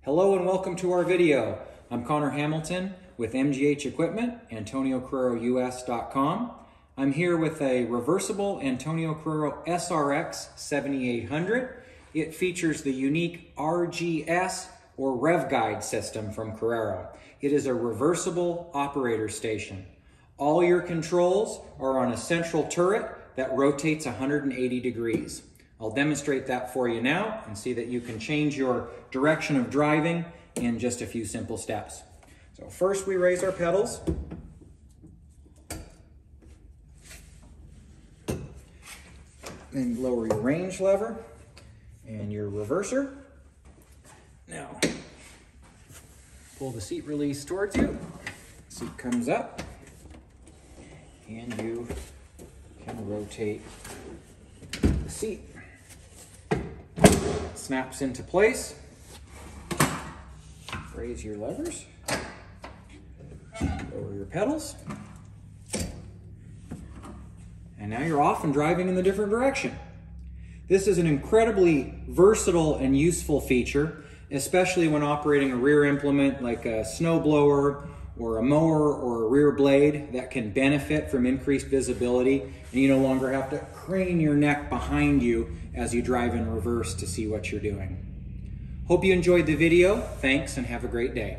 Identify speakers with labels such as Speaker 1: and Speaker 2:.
Speaker 1: Hello and welcome to our video. I'm Connor Hamilton with MGH Equipment, AntonioCarreroUS.com. I'm here with a reversible Antonio Carrero SRX 7800. It features the unique RGS or Rev-Guide System from Carrero. It is a reversible operator station. All your controls are on a central turret that rotates 180 degrees. I'll demonstrate that for you now and see that you can change your direction of driving in just a few simple steps. So first we raise our pedals. Then lower your range lever and your reverser. Now, pull the seat release towards you. Seat comes up and you can rotate the seat. Snaps into place. Raise your levers. Lower your pedals. And now you're off and driving in the different direction. This is an incredibly versatile and useful feature, especially when operating a rear implement like a snowblower or a mower or a rear blade that can benefit from increased visibility, and you no longer have to crane your neck behind you as you drive in reverse to see what you're doing. Hope you enjoyed the video. Thanks and have a great day.